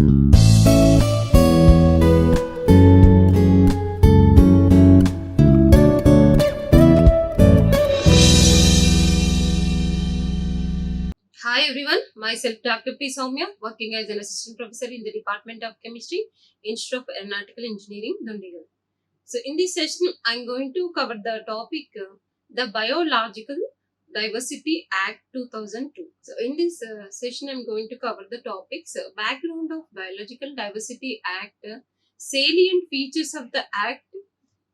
Hi everyone, myself Dr. P. Soumya, working as an assistant professor in the Department of Chemistry, Institute of Aeronautical Engineering, Dundigal. So in this session, I'm going to cover the topic the Biological Diversity Act 2002. So in this session, I'm going to cover the topics background of Biological Diversity Act, salient features of the Act,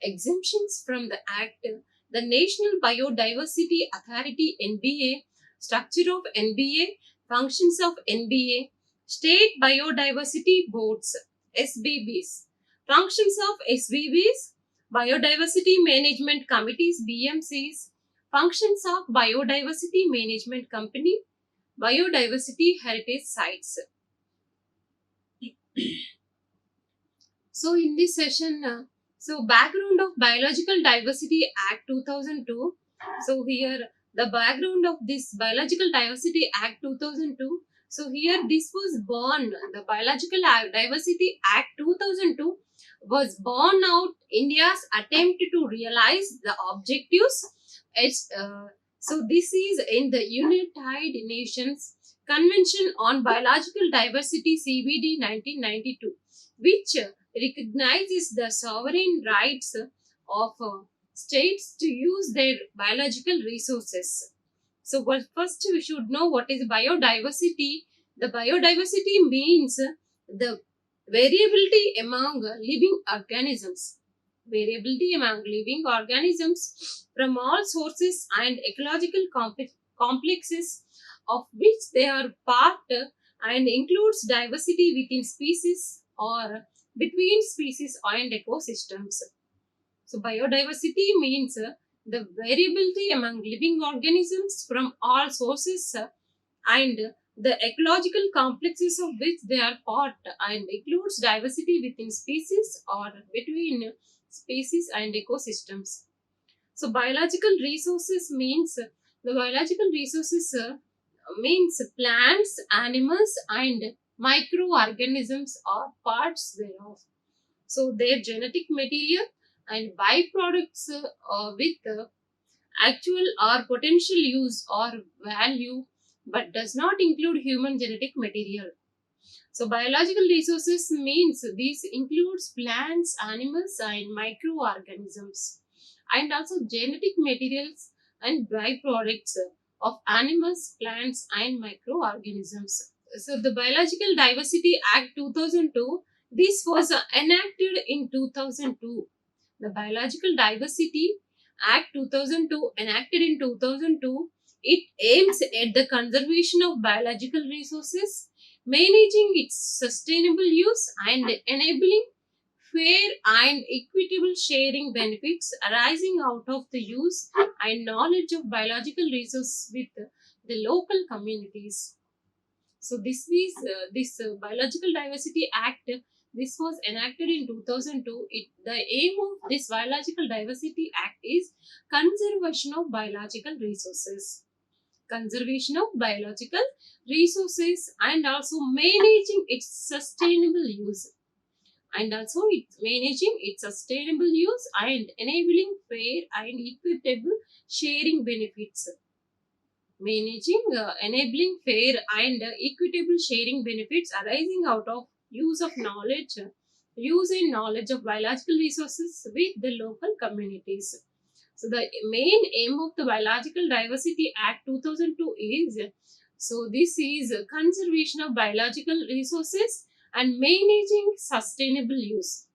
exemptions from the Act, the National Biodiversity Authority (NBA), structure of NBA, functions of NBA, state biodiversity boards (SBBs), functions of SBBs, biodiversity management committees (BMCs), functions of biodiversity management company, biodiversity heritage sites. So in this session, background of Biological Diversity Act 2002. So here the background of this Biological Diversity Act 2002. So here this was born, the Biological Diversity Act 2002 was born out India's attempt to realize the objectives. So this is in the United Nations Convention on Biological Diversity CBD 1992, which recognizes the sovereign rights of states to use their biological resources. So, first we should know what is biodiversity. The biodiversity means the variability among living organisms. Variability among living organisms from all sources and ecological complexes of which they are part, and includes diversity within species or between species and ecosystems. So, biodiversity means the variability among living organisms from all sources and the ecological complexes of which they are part, and includes diversity within species or between species and ecosystems. So, biological resources means the biological resources means plants, animals, and microorganisms are parts thereof. So their genetic material and byproducts with actual or potential use or value, but does not include human genetic material. So biological resources means these includes plants, animals, and microorganisms, and also genetic materials and byproducts of animals, plants, and microorganisms. So the Biological Diversity Act 2002, this was enacted in 2002. The Biological Diversity Act 2002, enacted in 2002, it aims at the conservation of biological resources, managing its sustainable use, and enabling fair and equitable sharing benefits arising out of the use and knowledge of biological resources with the local communities. So this Biological Diversity Act, this was enacted in 2002. The aim of this Biological Diversity Act is conservation of biological resources. Conservation of biological resources, and also managing its sustainable use. And also it's managing its sustainable use and enabling fair and equitable sharing benefits. Managing, enabling fair and equitable sharing benefits arising out of use and knowledge of biological resources with the local communities. So the main aim of the Biological Diversity Act 2002 is, so this is conservation of biological resources and managing sustainable use.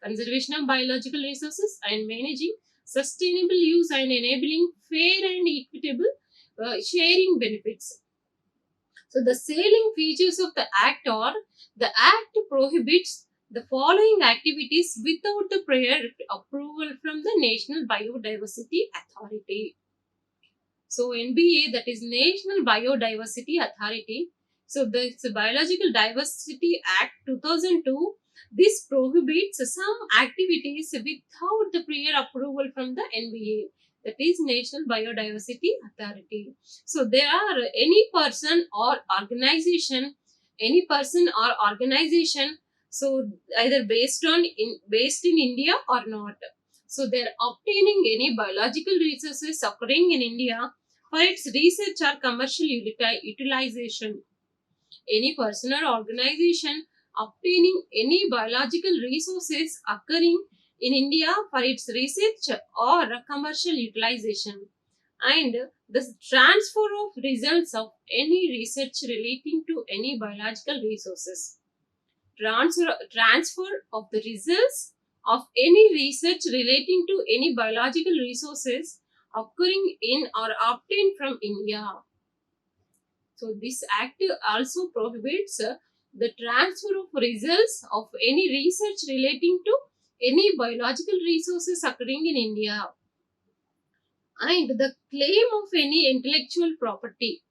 Conservation of biological resources and managing sustainable use and enabling fair and equitable sharing benefits. So the salient features of the Act are: the Act prohibits the following activities without the prior approval from the National Biodiversity Authority. So NBA, that is National Biodiversity Authority. So the Biological Diversity Act 2002, this prohibits some activities without the prior approval from the NBA, that is National Biodiversity Authority. So there are any person or organization any person or organization, so either based in India or not. So they're obtaining any biological resources occurring in India for its research or commercial utilization. Any person or organization obtaining any biological resources occurring in India for its research or commercial utilization, and the transfer of results of any research relating to any biological resources. Transfer of the results of any research relating to any biological resources occurring in or obtained from India. So this act also prohibits the transfer of results of any research relating to any biological resources occurring in India, and the claim of any intellectual property.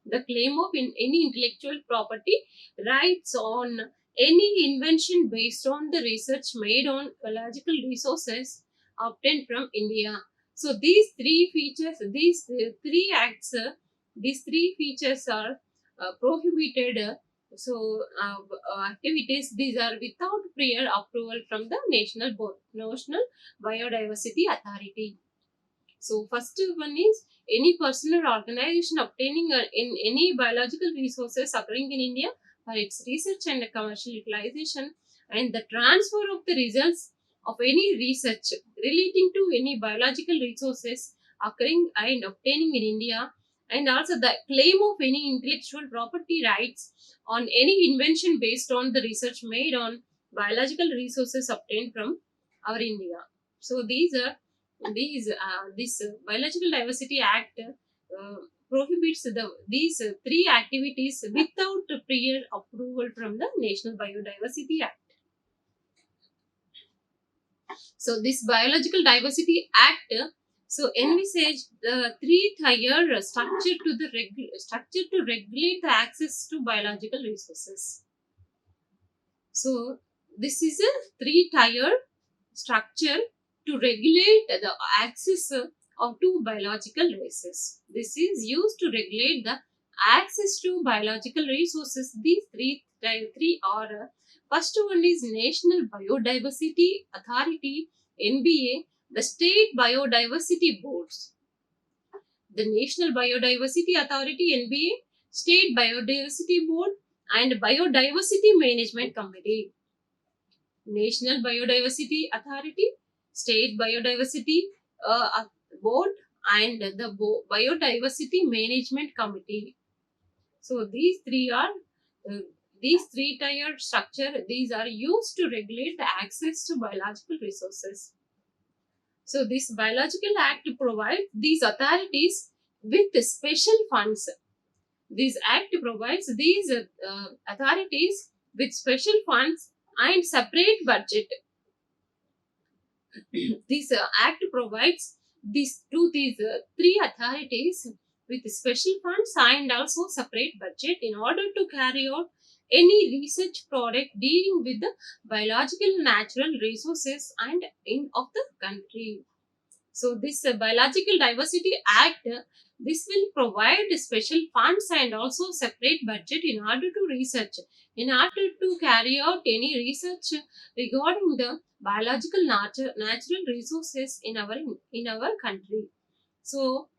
The claim of any intellectual property rights on any invention based on the research made on biological resources obtained from India. So these three features, three acts, these three features are prohibited. Activities, these are without prior approval from the National Biodiversity Authority. So first one is any person or organization obtaining in any biological resources occurring in India for its research and commercial utilization, and the transfer of the results of any research relating to any biological resources occurring and obtaining in India, and also the claim of any intellectual property rights on any invention based on the research made on biological resources obtained from our India. So this Biological Diversity Act prohibits these three activities without prior approval from the National Biodiversity Act. So this Biological Diversity Act envisaged the three-tier structure to regulate the access to biological resources. So this is a three-tier structure to regulate the access of to biological resources. This is used to regulate the access to biological resources. These three are first one is National Biodiversity Authority (NBA), the state biodiversity boards. The National Biodiversity Authority (NBA), State Biodiversity Board, and Biodiversity Management Committee. National Biodiversity Authority, State Biodiversity Board, and the Biodiversity Management Committee. So these three-tier structure. These are used to regulate the access to biological resources. So this Biological Act provides these authorities with special funds. This Act provides these authorities with special funds and separate budget. This Act provides these three authorities with special funds and also separate budget in order to carry out any research product dealing with the biological natural resources and of the country. So this Biological Diversity Act, this will provide special funds and also separate budget in order to carry out any research regarding the biological natural resources in our country. So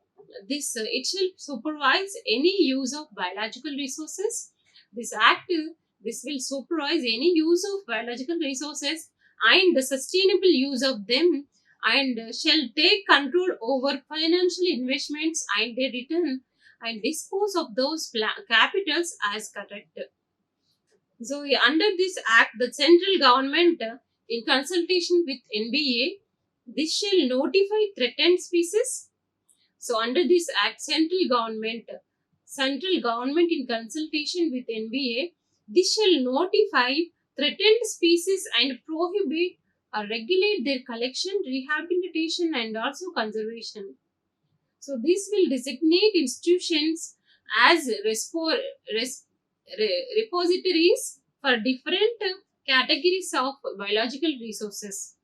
it shall supervise any use of biological resources. This act, this will supervise any use of biological resources and the sustainable use of them, and shall take control over financial investments and their return, and dispose of those capitals as correct. So under this act, the central government, in consultation with NBA, this shall notify threatened species. So under this act, central government in consultation with NBA, this shall notify threatened species and prohibit or regulate their collection, rehabilitation, and also conservation. So this will designate institutions as repositories for different categories of biological resources.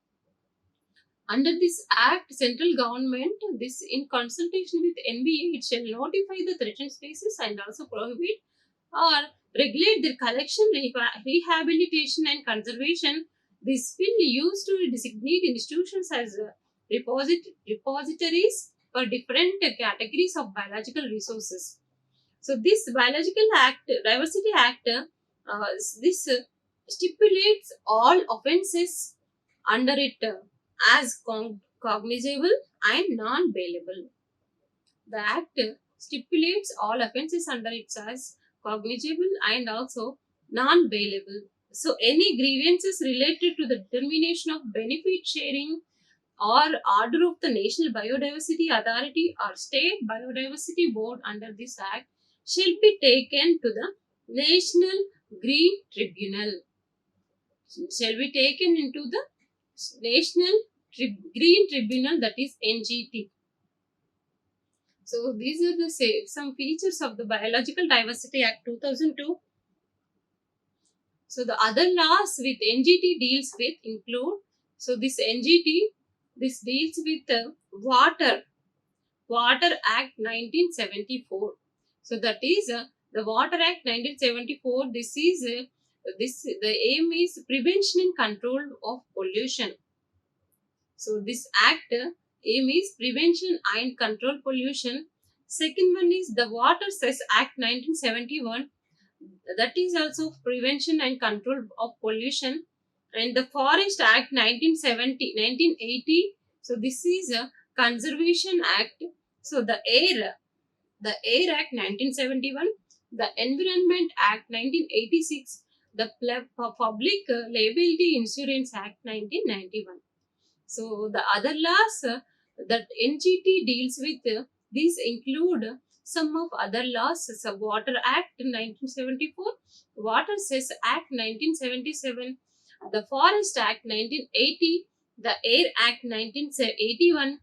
Under this act, central government, this in consultation with NBA, it shall notify the threatened species and also prohibit or regulate their collection, rehabilitation, and conservation. This will be used to designate institutions as repositories for different categories of biological resources. So this Biological Act, Diversity Act, this stipulates all offences under it as cognizable and non-bailable. The Act stipulates all offences under it as cognizable and also non-bailable. So any grievances related to the determination of benefit sharing or order of the National Biodiversity Authority or State Biodiversity Board under this Act shall be taken to the National Green Tribunal. Shall be taken into the National Green Tribunal, that is NGT. So these are the some features of the Biological Diversity Act 2002. So the other laws with NGT deals with include, so this NGT, this deals with Water Act 1974. So that is the Water Act 1974. This is the aim is prevention and control of pollution. So this act aim is prevention and control pollution. Second one is the Water Cess Act 1971. That is also prevention and control of pollution. And the Forest Act 1980. So this is a Conservation Act. So the Air Act 1971, the Environment Act 1986, the Public Liability Insurance Act 1991. So the other laws that NGT deals with, these include some of other laws. So Water Act 1974, Water Cess Act 1977, the Forest Act 1980, the Air Act 1981,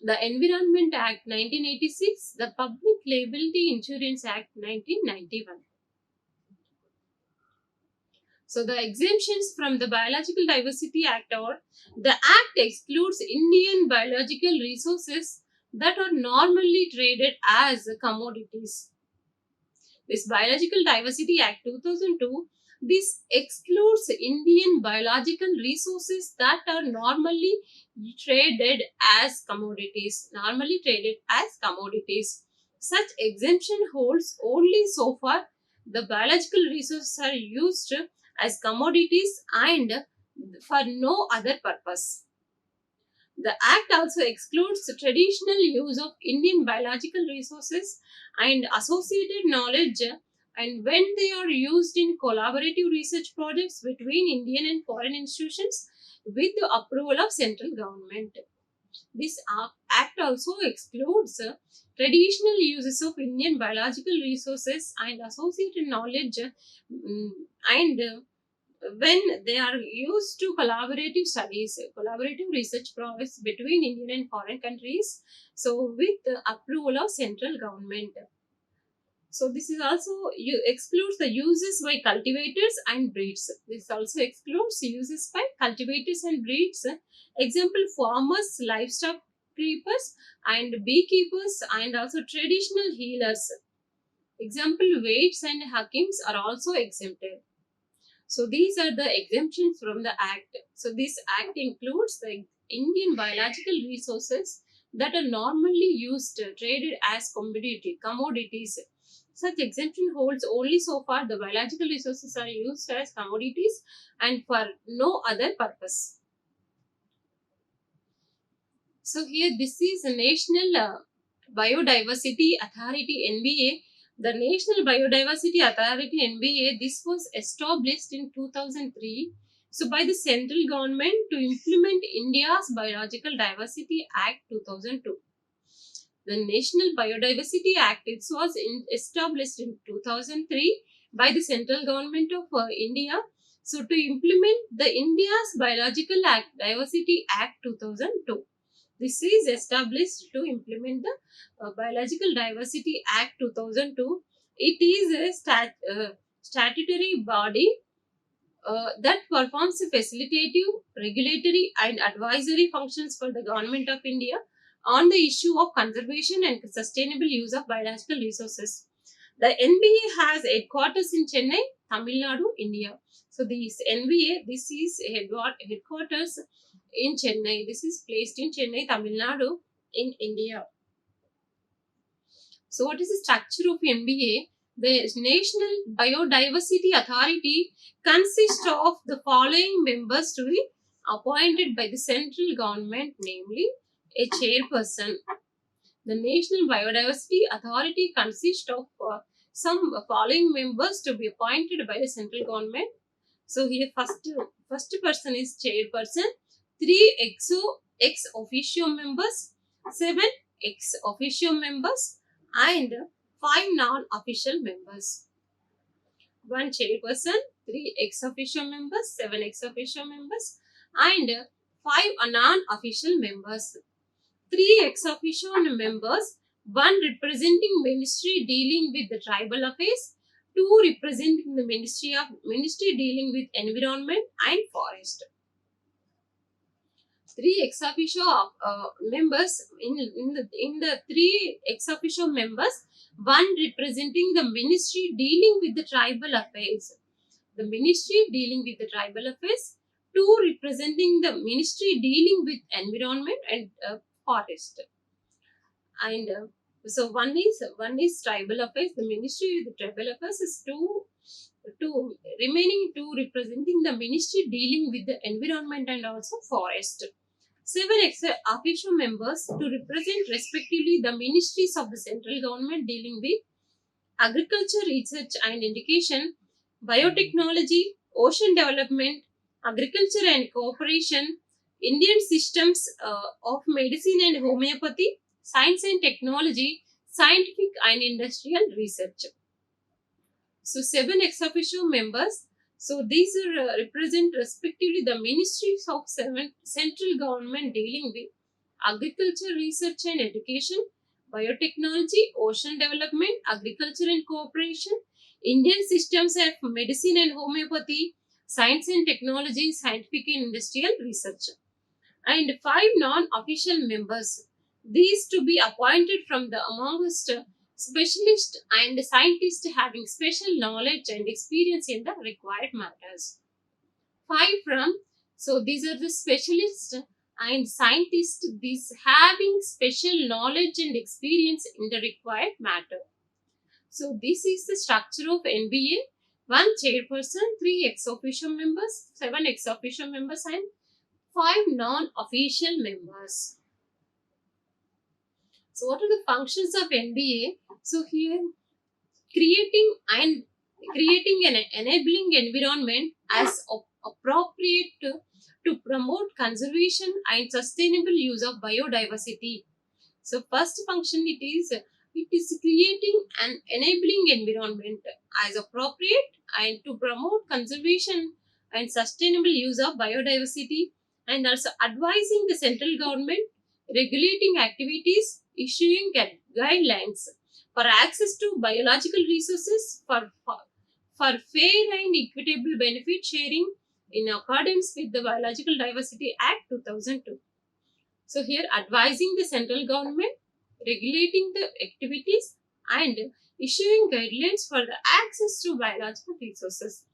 the Environment Act 1986, the Public Liability Insurance Act 1991. So the exemptions from the Biological Diversity Act are, the Act excludes Indian biological resources that are normally traded as commodities. This Biological Diversity Act 2002, this excludes Indian biological resources that are normally traded as commodities. Such exemption holds only so far the biological resources are used as commodities and for no other purpose. The Act also excludes the traditional use of Indian biological resources and associated knowledge, and when they are used in collaborative research projects between Indian and foreign institutions with the approval of central government. This Act also excludes traditional uses of Indian biological resources and associated knowledge, and when they are used to collaborative research projects between Indian and foreign countries, so with the approval of central government. So this is also excludes the uses by cultivators and breeds. This also excludes uses by cultivators and breeds. Example, farmers, livestock keepers, and beekeepers, and also traditional healers. Example, Vaids and Hakims are also exempted. So these are the exemptions from the Act. So this Act includes the Indian biological resources that are normally used, traded as commodities. Such exemption holds only so far the biological resources are used as commodities and for no other purpose. So here this is a National Biodiversity Authority NBA. The National Biodiversity Authority NBA, this was established in 2003, so by the central government to implement India's Biological Diversity Act 2002. The National Biodiversity Act, it was established in 2003 by the central government of India, so to implement the India's Biological Diversity Act 2002. This is established to implement the Biological Diversity Act 2002. It is a statutory body that performs facilitative, regulatory and advisory functions for the Government of India on the issue of conservation and sustainable use of biological resources. The NBA has headquarters in Chennai, Tamil Nadu, India. So this NBA, this is headquarters in Chennai. This is placed in Chennai, Tamil Nadu, in India. So what is the structure of NBA? The National Biodiversity Authority consists of the following members to be appointed by the central government, namely a chairperson. The National Biodiversity Authority consists of some following members to be appointed by the central government. So here first person is chairperson, 3 ex officio members, 7 ex officio members, and 5 non-official members. 1 chairperson, 3 ex officio members, 7 ex officio members, and 5 non-official members. 3 ex officio members, 1 representing ministry dealing with the tribal affairs, 2 representing the ministry dealing with environment and forest. 3 ex officio members, in the 3 ex officio members, 1 representing the ministry dealing with the tribal affairs. The ministry dealing with the tribal affairs, 2 representing the ministry dealing with environment and forest. And so one is tribal affairs. The ministry with the tribal affairs is two remaining 2 representing the ministry dealing with the environment and also forest. 7 ex officio members to represent respectively the ministries of the central government dealing with agriculture, research and education, biotechnology, ocean development, agriculture and cooperation, Indian systems of medicine and homeopathy, science and technology, scientific and industrial research. So 7 ex officio members. So these are represent respectively the ministries of central government dealing with agriculture, research and education, biotechnology, ocean development, agriculture and cooperation, Indian systems of medicine and homeopathy, science and technology, scientific and industrial research. And 5 non-official members. These to be appointed from the amongst specialists and scientists having special knowledge and experience in the required matters. 5 from, so these are the specialists and scientists, these having special knowledge and experience in the required matter. So this is the structure of NBA. 1 chairperson, 3 ex officio members, 7 ex officio members and 5 non-official members. So what are the functions of NBA? So here creating an enabling environment as appropriate to promote conservation and sustainable use of biodiversity. So first function it is creating an enabling environment as appropriate and to promote conservation and sustainable use of biodiversity, and also advising the central government, regulating activities, issuing guidelines for access to biological resources for fair and equitable benefit sharing in accordance with the Biological Diversity Act 2002. So here advising the central government, regulating the activities and issuing guidelines for the access to biological resources.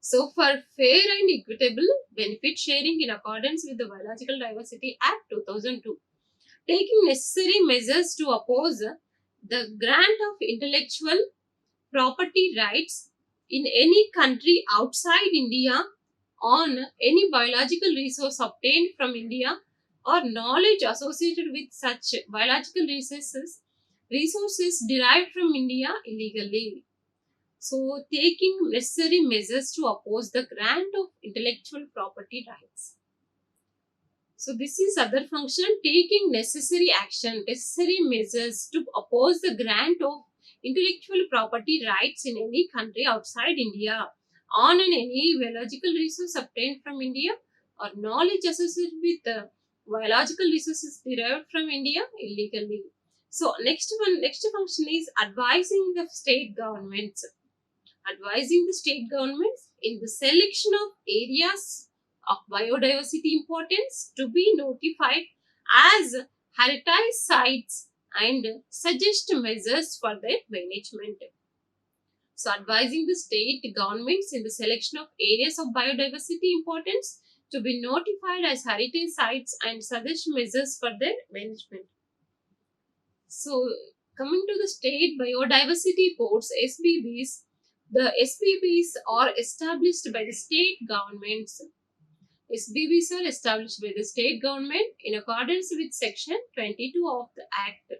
So for fair and equitable benefit sharing in accordance with the Biological Diversity Act 2002. Taking necessary measures to oppose the grant of intellectual property rights in any country outside India on any biological resource obtained from India or knowledge associated with such biological resources derived from India illegally. So, taking necessary measures to oppose the grant of intellectual property rights. So, this is other function, taking necessary action, necessary measures to oppose the grant of intellectual property rights in any country outside India on any biological resource obtained from India or knowledge associated with biological resources derived from India illegally. So next function is advising the state governments. Advising the state governments in the selection of areas of biodiversity importance to be notified as heritage sites and suggest measures for their management. So, advising the state governments in the selection of areas of biodiversity importance to be notified as heritage sites and suggest measures for their management. So, coming to the state biodiversity boards, SBBs, the SBBs are established by the state governments. SBBs are established by the state government in accordance with Section 22 of the Act.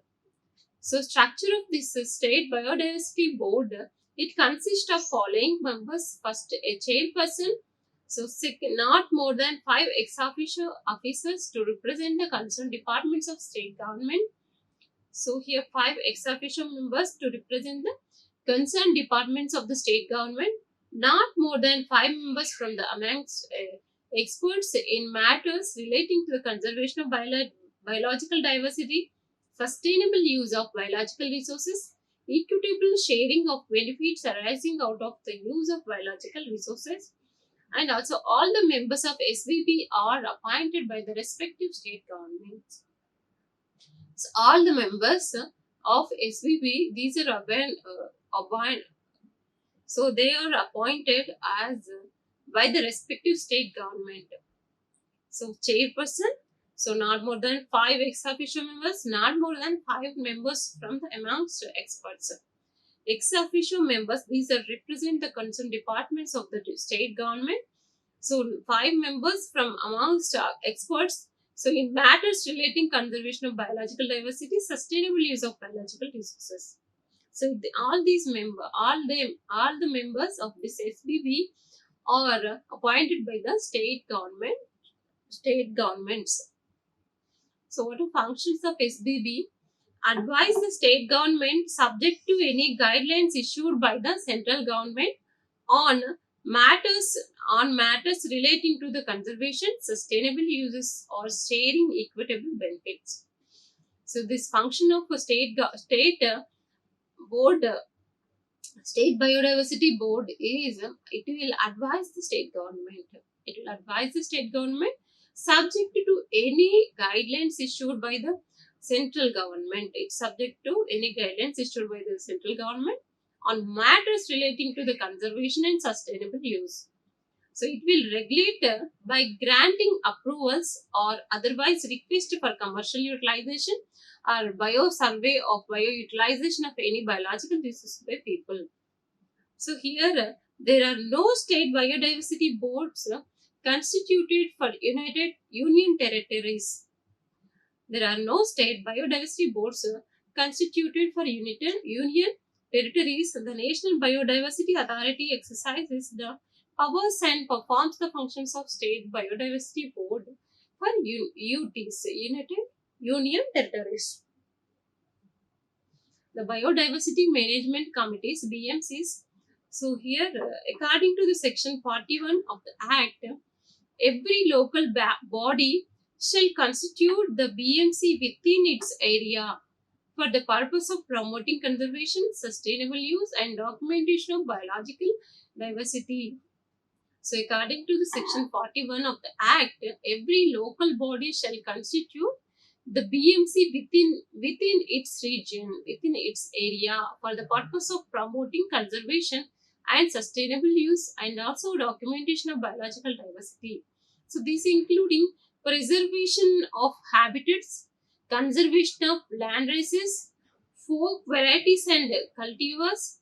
So, structure of this state biodiversity board, it consists of following members. First, a chairperson. So, not more than 5 ex officio officers to represent the concerned departments of state government. So, here 5 ex officio members to represent the concerned departments of the state government. Not more than 5 members from the amongst experts in matters relating to the conservation of biological diversity, sustainable use of biological resources, equitable sharing of benefits arising out of the use of biological resources, and also all the members of SBB are appointed by the respective state governments. So all the members of SBB, these are so they are appointed as by the respective state government. So chairperson, so not more than 5 ex officio members, not more than 5 members from the amongst experts. Ex officio members, these are represent the concerned departments of the state government. So 5 members from amongst experts. So in matters relating conservation of biological diversity, sustainable use of biological resources. So all the members of this SBB are appointed by the state governments. So what are functions of SBB? Advise the state government subject to any guidelines issued by the central government on matters relating to the conservation, sustainable uses, or sharing equitable benefits. So this function of a state biodiversity board is it will advise the state government. It will advise the state government subject to any guidelines issued by the central government. It's subject to any guidelines issued by the central government on matters relating to the conservation and sustainable use. So it will regulate by granting approvals or otherwise request for commercial utilization or bio-survey of bio-utilization of any biological resource by people. So here there are no state biodiversity boards constituted for United Union territories. There are no state biodiversity boards constituted for Union territories. The National Biodiversity Authority exercises the powers and performs the functions of state biodiversity board for UTs, United Union territories. The biodiversity management committees, BMCs. So here, according to the section 41 of the Act, every local body shall constitute the BMC within its area for the purpose of promoting conservation, sustainable use, and documentation of biological diversity. So, according to the section 41 of the Act, every local body shall constitute the BMC within its region, within its area, for the purpose of promoting conservation and sustainable use, and also documentation of biological diversity. So, these including preservation of habitats, conservation of land races, folk varieties and cultivars,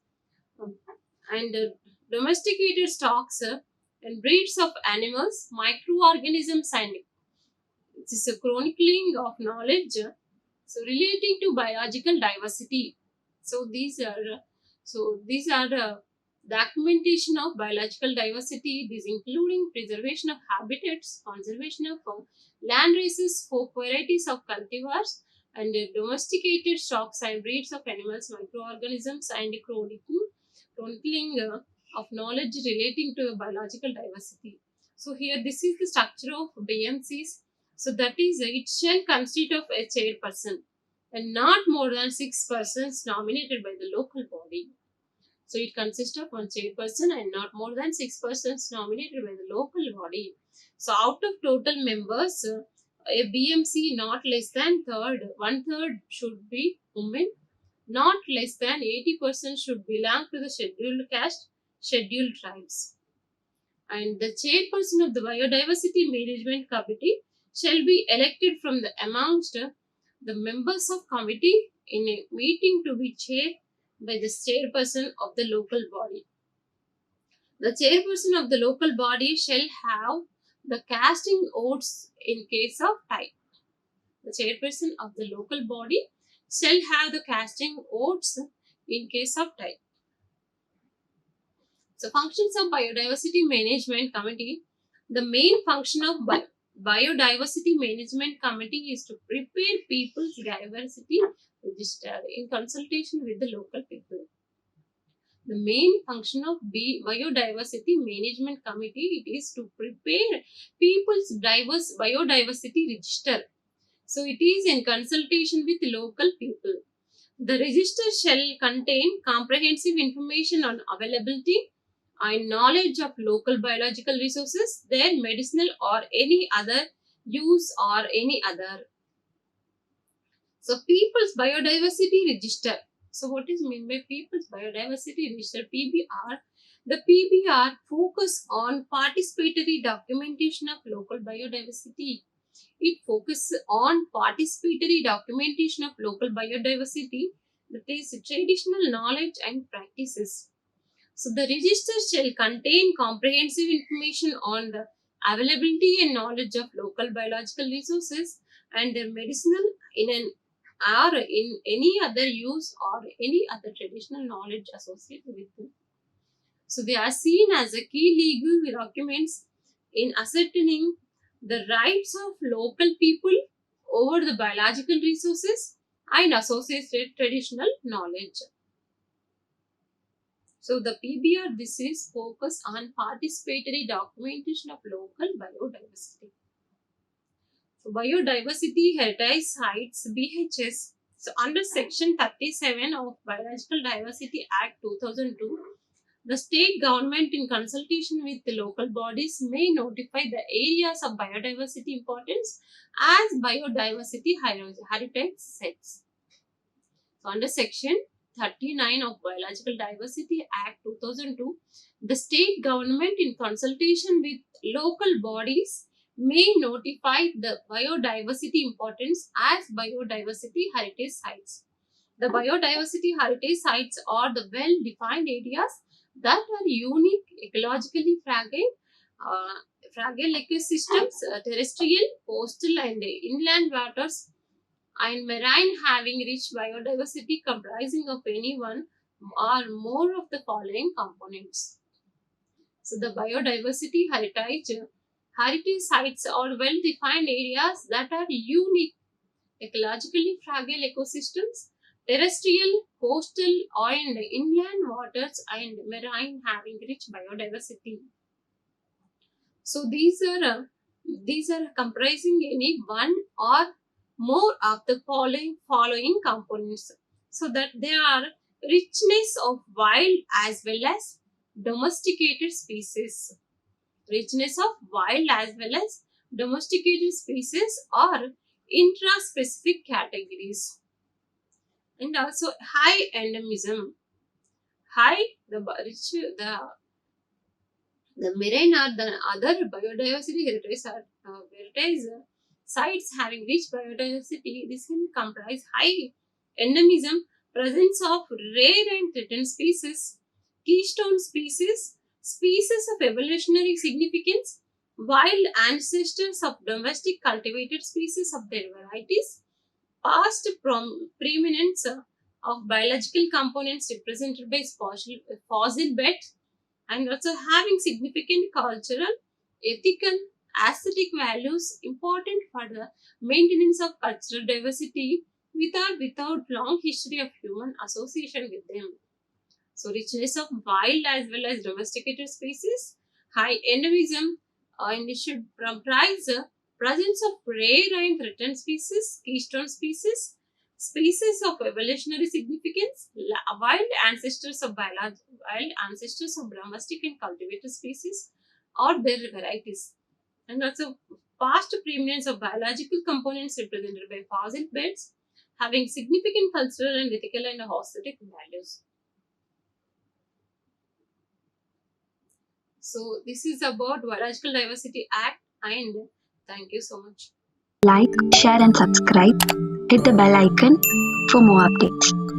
and domesticated stocks and breeds of animals, microorganisms, and it is a chronicling of knowledge so relating to biological diversity. So these are documentation of biological diversity. These including preservation of habitats, conservation of land races, folk varieties of cultivars, and domesticated stocks and breeds of animals, microorganisms, and chronicling of knowledge relating to biological diversity. So here this is the structure of BMCs. So that is, it shall consist of a chairperson and not more than 6 persons nominated by the local body. So it consists of one chairperson and not more than 6 persons nominated by the local body. So out of total members, A BMC not less than one third should be women, not less than 80% should belong to the scheduled caste, scheduled tribes. And the chairperson of the Biodiversity Management Committee shall be elected from the amongst the members of committee in a meeting to be chaired by the chairperson of the local body. The chairperson of the local body shall have the casting votes in case of tie. The chairperson of the local body shall have the casting votes in case of tie. So, functions of Biodiversity Management Committee. The main function of Biodiversity Management Committee is to prepare people's diversity register in consultation with the local people. The main function of Biodiversity Management Committee it is to prepare people's diverse biodiversity register. So it is in consultation with local people. The register shall contain comprehensive information on availability and knowledge of local biological resources, their medicinal or any other use or any other. So People's Biodiversity Register. So what is meant by People's Biodiversity Register (PBR)? The PBR focus on participatory documentation of local biodiversity. It focuses on participatory documentation of local biodiversity, that is traditional knowledge and practices. So the register shall contain comprehensive information on the availability and knowledge of local biological resources and their medicinal in an or in any other use or any other traditional knowledge associated with them. So they are seen as a key legal documents in ascertaining the rights of local people over the biological resources and associated traditional knowledge. So the PBR, this is focused on participatory documentation of local biodiversity. So Biodiversity Heritage Sites (BHS). So under Section 37 of Biological Diversity Act 2002, the state government in consultation with the local bodies may notify the areas of biodiversity importance as biodiversity heritage sites. So under Section 39 of Biological Diversity Act 2002, the state government in consultation with local bodies may notify the biodiversity importance as biodiversity heritage sites. The biodiversity heritage sites are the well-defined areas that are unique, ecologically fragile ecosystems, terrestrial, coastal and inland waters and marine having rich biodiversity comprising of any one or more of the following components. So the biodiversity heritage sites are well-defined areas that are unique, ecologically fragile ecosystems, terrestrial, coastal and inland waters and marine having rich biodiversity. So these are comprising any one or more of the following components. So that there are richness of wild as well as domesticated species. Richness of wild as well as domesticated species are intra-specific categories. And also high endemism. The marine or the other biodiversity heritage sites having rich biodiversity. This will comprise high endemism, presence of rare and threatened species, keystone species, species of evolutionary significance, wild ancestors of domestic cultivated species of their varieties, past preeminence of biological components represented by fossil beds, and also having significant cultural, ethical, aesthetic values important for the maintenance of cultural diversity without long history of human association with them. So richness of wild as well as domesticated species, high endemism, and it should comprise the presence of rare and threatened species, keystone species, species of evolutionary significance, wild ancestors of domestic and cultivated species or their varieties. and also vast preeminence of biological components represented by fossil beds having significant cultural and ethical and aesthetic values. So this is about Biological Diversity Act, and thank you so much. Like, share and subscribe. Hit the bell icon for more updates.